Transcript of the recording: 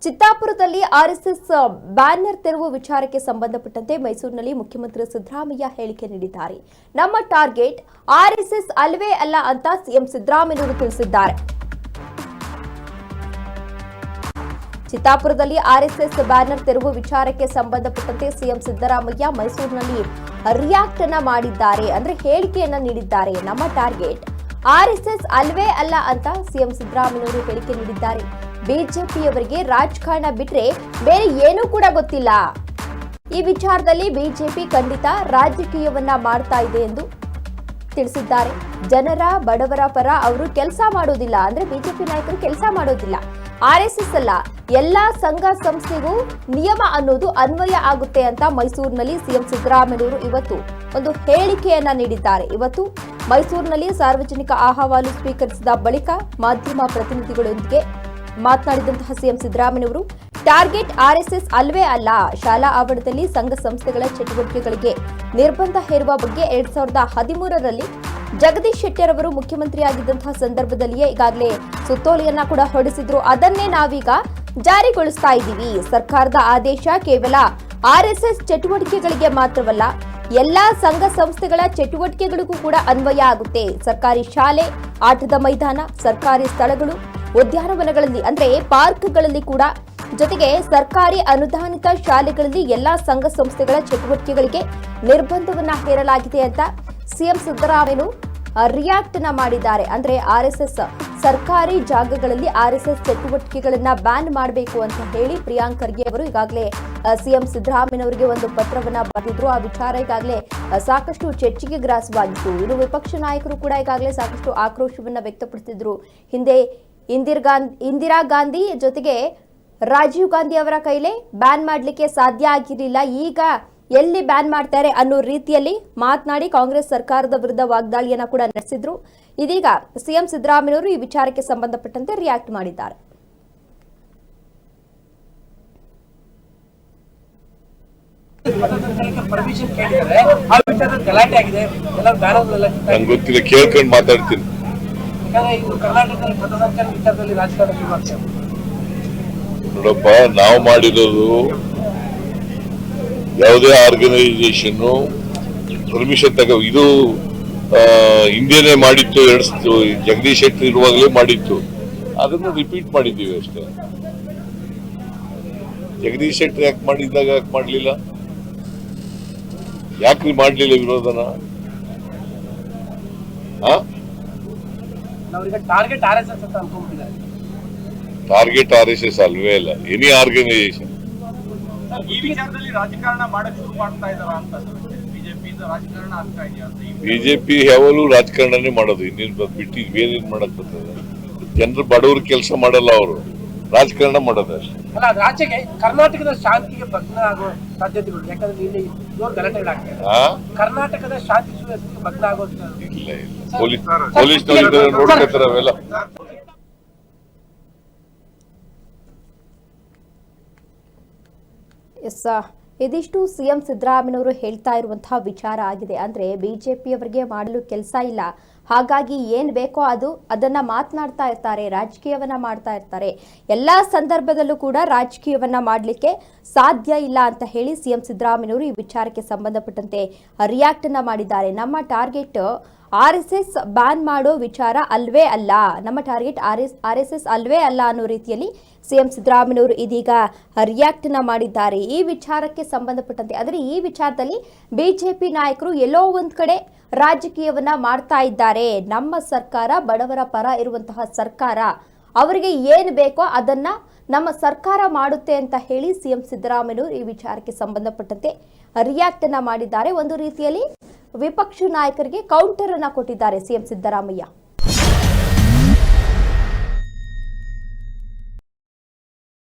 ಚಿತ್ತಾಪುರದಲ್ಲಿ RSS banner ತೆರವು ವಿಚಾರಕ್ಕೆ ಸಂಬಂಧಪಟ್ಟಂತೆ ಮೈಸೂರಿನಲ್ಲಿ ಮುಖ್ಯಮಂತ್ರಿ ಸಿದ್ದರಾಮಯ್ಯ ಹೇಳಿಕೆ ನೀಡಿದ್ದಾರೆ. ನಮ್ಮ ಟಾರ್ಗೆಟ್ ಆರ್ಎಸ್ಎಸ್ ಅಲ್ವೇ ಅಲ್ಲ ಅಂತ ಸಿಎಂ ಸಿದ್ದರಾಮಯ್ಯ ತಿಳಿಸಿದ್ದಾರೆ. ಚಿತ್ತಾಪುರದಲ್ಲಿ ಆರ್ಎಸ್ಎಸ್ ಬ್ಯಾನರ್ ತೆರವು ವಿಚಾರಕ್ಕೆ ಸಂಬಂಧಪಟ್ಟಂತೆ ಸಿಎಂ ಸಿದ್ದರಾಮಯ್ಯ ಮೈಸೂರಿನಲ್ಲಿ ರಿಯಾಕ್ಟ್ ಅನ್ನ ಮಾಡಿದ್ದಾರೆ, ಅಂದ್ರೆ ಹೇಳಿಕೆಯನ್ನ ನೀಡಿದ್ದಾರೆ. ನಮ್ಮ ಟಾರ್ಗೆಟ್ ಆರ್ಎಸ್ಎಸ್ ಅಲ್ವೇ ಅಲ್ಲ ಅಂತ ಸಿಎಂ ಸಿದ್ದರಾಮಯ್ಯ ಹೇಳಿಕೆ ನೀಡಿದ್ದಾರೆ. ಬಿಜೆಪಿಯವರಿಗೆ ರಾಜಕಾರಣ ಬಿಟ್ರೆ ಬೇರೆ ಏನೂ ಕೂಡ ಗೊತ್ತಿಲ್ಲ. ಈ ವಿಚಾರದಲ್ಲಿ ಬಿಜೆಪಿ ಖಂಡಿತ ರಾಜಕೀಯವನ್ನ ಮಾಡ್ತಾ ಇದೆ ಎಂದು ತಿಳಿಸಿದ್ದಾರೆ. ಜನರ ಬಡವರ ಪರ ಅವರು ಕೆಲಸ ಮಾಡೋದಿಲ್ಲ, ಅಂದ್ರೆ ಬಿಜೆಪಿ ನಾಯಕರು ಕೆಲಸ ಮಾಡೋದಿಲ್ಲ. ಆರ್ಎಸ್ಎಸ್ ಅಲ್ಲ, ಎಲ್ಲಾ ಸಂಘ ಸಂಸ್ಥೆಗೂ ನಿಯಮ ಅನ್ನೋದು ಅನ್ವಯ ಆಗುತ್ತೆ ಅಂತ ಮೈಸೂರಿನಲ್ಲಿ ಸಿಎಂ ಸಿದ್ದರಾಮಯ್ಯ ಇವತ್ತು ಒಂದು ಹೇಳಿಕೆಯನ್ನ ನೀಡಿದ್ದಾರೆ. ಇವತ್ತು ಮೈಸೂರಿನಲ್ಲಿ ಸಾರ್ವಜನಿಕ ಅಹವಾಲು ಸ್ವೀಕರಿಸಿದ ಬಳಿಕ ಮಾಧ್ಯಮ ಪ್ರತಿನಿಧಿಗಳೊಂದಿಗೆ ಮಾತನಾಡಿದಂತಹ ಸಿಎಂ ಸಿದ್ದರಾಮಯ್ಯ ಟಾರ್ಗೆಟ್ ಆರ್ಎಸ್ಎಸ್ ಅಲ್ವೇ ಅಲ್ಲ, ಶಾಲಾ ಆವರಣದಲ್ಲಿ ಸಂಘ ಸಂಸ್ಥೆಗಳ ಚಟುವಟಿಕೆಗಳಿಗೆ ನಿರ್ಬಂಧ ಹೇರುವ ಬಗ್ಗೆ 2013ರಲ್ಲಿ ಜಗದೀಶ್ ಶೆಟ್ಟರ್ ಅವರು ಮುಖ್ಯಮಂತ್ರಿಯಾಗಿದ್ದಂತಹ ಸಂದರ್ಭದಲ್ಲಿಯೇ ಈಗಾಗಲೇ ಸುತ್ತೋಲೆಯನ್ನ ಕೂಡ ಹೊರಡಿಸಿದ್ರು. ಅದನ್ನೇ ನಾವೀಗ ಜಾರಿಗೊಳಿಸ್ತಾ ಇದ್ದೀವಿ. ಸರ್ಕಾರದ ಆದೇಶ ಕೇವಲ ಆರ್ಎಸ್ಎಸ್ ಚಟುವಟಿಕೆಗಳಿಗೆ ಮಾತ್ರವಲ್ಲ, ಎಲ್ಲಾ ಸಂಘ ಸಂಸ್ಥೆಗಳ ಚಟುವಟಿಕೆಗಳಿಗೂ ಕೂಡ ಅನ್ವಯ ಆಗುತ್ತೆ. ಸರ್ಕಾರಿ ಶಾಲೆ, ಆಟದ ಮೈದಾನ, ಸರ್ಕಾರಿ ಸ್ಥಳಗಳು, ಉದ್ಯಾನವನಗಳಲ್ಲಿ ಅಂದ್ರೆ ಪಾರ್ಕ್ಗಳಲ್ಲಿ ಕೂಡ, ಜೊತೆಗೆ ಸರ್ಕಾರಿ ಅನುದಾನಿತ ಶಾಲೆಗಳಲ್ಲಿ ಎಲ್ಲಾ ಸಂಘ ಸಂಸ್ಥೆಗಳ ಚಟುವಟಿಕೆಗಳಿಗೆ ನಿರ್ಬಂಧವನ್ನ ಹೇರಲಾಗಿದೆ ಅಂತ ಸಿಎಂ ಸಿದ್ದರಾಮಯ್ಯ ರಿಯಾಕ್ಟ್ ನ ಮಾಡಿದ್ದಾರೆ. ಅಂದ್ರೆ ಆರ್ಎಸ್ಎಸ್ ಸರ್ಕಾರಿ ಜಾಗಗಳಲ್ಲಿ ಆರ್ಎಸ್ಎಸ್ ಚಟುವಟಿಕೆಗಳನ್ನ ಬ್ಯಾನ್ ಮಾಡಬೇಕು ಅಂತ ಹೇಳಿ ಪ್ರಿಯಾಂಕ್ ಖರ್ಗೆ ಅವರು ಈಗಾಗಲೇ ಸಿಎಂ ಸಿದ್ದರಾಮಯ್ಯ ಅವರಿಗೆ ಒಂದು ಪತ್ರವನ್ನ ಬರೆದಿದ್ರು. ಆ ವಿಚಾರ ಈಗಾಗಲೇ ಸಾಕಷ್ಟು ಚರ್ಚೆಗೆ ಗ್ರಾಸವಾಗಿತ್ತು. ಇನ್ನು ವಿಪಕ್ಷ ನಾಯಕರು ಕೂಡ ಈಗಾಗಲೇ ಸಾಕಷ್ಟು ಆಕ್ರೋಶವನ್ನ ವ್ಯಕ್ತಪಡಿಸಿದ್ರು. ಹಿಂದೆ ಇಂದಿರಾ ಗಾಂಧಿ ಜೊತೆಗೆ ರಾಜೀವ್ ಗಾಂಧಿ ಅವರ ಕೈಲೇ ಬ್ಯಾನ್ ಮಾಡಲಿಕ್ಕೆ ಸಾಧ್ಯ ಆಗಿರಲಿಲ್ಲ, ಈಗ ಎಲ್ಲಿ ಬ್ಯಾನ್ ಮಾಡ್ತಾರೆ ಅನ್ನೋ ರೀತಿಯಲ್ಲಿ ಮಾತನಾಡಿ ಕಾಂಗ್ರೆಸ್ ಸರ್ಕಾರದ ವಿರುದ್ಧ ವಾಗ್ದಾಳಿಯನ್ನ ಕೂಡ ನಡೆಸಿದ್ರು. ಇದೀಗ ಸಿಎಂ ಸಿದ್ದರಾಮಯ್ಯ ಈ ವಿಚಾರಕ್ಕೆ ಸಂಬಂಧಪಟ್ಟಂತೆ ರಿಯಾಕ್ಟ್ ಮಾಡಿದ್ದಾರೆ. ಗೊತ್ತಿಲ್ಲ, ಕೇಳ್ಕೊಂಡು ಮಾತಾಡ್ತೀನಿ. ನೋಡಪ್ಪ, ನಾವು ಮಾಡಿರೋದು ಯಾವುದೇ ಆರ್ಗನೈಸೇಷನ್ ಪರ್ಮಿಷನ್ ಇದು ಇಂಡಿಯಾನೇ ಮಾಡಿತ್ತು. ಜಗದೀಶ್ ಶೆಟ್ಟರ್ ಇರುವಾಗಲೇ ಮಾಡಿತ್ತು, ಅದನ್ನು ರಿಪೀಟ್ ಮಾಡಿದ್ದೀವಿ ಅಷ್ಟೇ. ಜಗದೀಶ್ ಶೆಟ್ಟರ್ ಯಾಕೆ ಮಾಡಿದ್ದಾಗ ಯಾಕೆ ಮಾಡಲಿಲ್ಲ, ಯಾಕ್ರಿ ಮಾಡಲಿಲ್ಲ ವಿರೋಧನ? ಟಾರ್ಗೆಟ್ ಆರ್ಎಸ್ಎಸ್ ಅಲ್ವೇ ಅಲ್ಲ, ಎನಿ ಆರ್ಗನೈಸೇಷನ್. ಬಿಜೆಪಿ ಯಾವಾಗಲೂ ರಾಜಕಾರಣನೇ ಮಾಡೋದು, ಇನ್ನೇನು ಬಿಟ್ಟು ಬೇರೇನ್ ಮಾಡಕ್ ಬರ್ತದೆ? ಜನರು ಬಡವರು ಕೆಲಸ ಮಾಡಲ್ಲ, ಅವರು ರಾಜಕಾರಣ ಮಾಡೋದು ಅಷ್ಟೇ. ರಾಜ್ಯಕ್ಕೆ ಕರ್ನಾಟಕದ ಶಾಂತಿಗೆ ಭಗ್ನ ಆಗೋ ಸಾಧ್ಯತೆಗಳು, ಯಾಕಂದ್ರೆ ಇಲ್ಲಿ ಗಲಾಟೆಗಳಾಗ್ತದೆ. ಕರ್ನಾಟಕದ ಶಾಂತಿ ಸುವ್ಯವಸ್ಥೆಗೆ ಭಗ್ನ ಆಗೋ ಇಲ್ಲ ಪೊಲೀಸ್ ನೋಡ್ಕೊತಾರೆ ಅವೆಲ್ಲ. ಎಸ್, ಇದಿಷ್ಟು ಸಿಎಂ ಸಿದ್ದರಾಮಯ್ಯ ಹೇಳ್ತಾ ಇರುವಂತಹ ವಿಚಾರ ಆಗಿದೆ. ಅಂದ್ರೆ ಬಿಜೆಪಿಯವರಿಗೆ ಮಾಡಲು ಕೆಲಸ ಇಲ್ಲ, ಹಾಗಾಗಿ ಏನ್ ಬೇಕೋ ಅದನ್ನ ಮಾತನಾಡ್ತಾ ಇರ್ತಾರೆ, ರಾಜಕೀಯವನ್ನ ಮಾಡ್ತಾ ಇರ್ತಾರೆ. ಎಲ್ಲಾ ಸಂದರ್ಭದಲ್ಲೂ ಕೂಡ ರಾಜಕೀಯವನ್ನ ಮಾಡಲಿಕ್ಕೆ ಸಾಧ್ಯ ಇಲ್ಲ ಅಂತ ಹೇಳಿ ಸಿಎಂ ಸಿದ್ದರಾಮಯ್ಯ ಈ ವಿಚಾರಕ್ಕೆ ಸಂಬಂಧಪಟ್ಟಂತೆ ರಿಯಾಕ್ಟ್ ಅನ್ನ ಮಾಡಿದ್ದಾರೆ. ನಮ್ಮ ಟಾರ್ಗೆಟ್ ಆರ್ಎಸ್ಎಸ್ ಬ್ಯಾನ್ ಮಾಡೋ ವಿಚಾರ ಅಲ್ವೇ ಅಲ್ಲ, ನಮ್ಮ ಟಾರ್ಗೆಟ್ ಆರ್ಎಸ್ಎಸ್ ಅಲ್ವೇ ಅಲ್ಲ ಅನ್ನೋ ರೀತಿಯಲ್ಲಿ ಸಿಎಂ ಸಿದ್ದರಾಮಯ್ಯ ಇದೀಗ ರಿಯಾಕ್ಟ್ ನ ಮಾಡಿದ್ದಾರೆ. ಈ ವಿಚಾರಕ್ಕೆ ಸಂಬಂಧಪಟ್ಟಂತೆ ಆದರೆ ಈ ವಿಚಾರದಲ್ಲಿ ಬಿಜೆಪಿ ನಾಯಕರು ಎಲ್ಲೋ ಒಂದ್ ಕಡೆ ರಾಜಕೀಯವನ್ನ ಮಾಡ್ತಾ ಇದ್ದಾರೆ. ನಮ್ಮ ಸರ್ಕಾರ ಬಡವರ ಪರ ಇರುವಂತಹ ಸರ್ಕಾರ, ಅವರಿಗೆ ಏನ್ ಬೇಕೋ ಅದನ್ನ ನಮ್ಮ ಸರ್ಕಾರ ಮಾಡುತ್ತೆ ಅಂತ ಹೇಳಿ ಸಿಎಂ ಸಿದ್ದರಾಮಯ್ಯ ಈ ವಿಚಾರಕ್ಕೆ ಸಂಬಂಧಪಟ್ಟಂತೆ ರಿಯಾಕ್ಟ್ ಅನ್ನ ಮಾಡಿದ್ದಾರೆ. ಒಂದು ರೀತಿಯಲ್ಲಿ ವಿಪಕ್ಷ ನಾಯಕರಿಗೆ ಕೌಂಟರ್ ಅನ್ನ ಕೊಟ್ಟಿದ್ದಾರೆ ಸಿಎಂ ಸಿದ್ದರಾಮಯ್ಯ.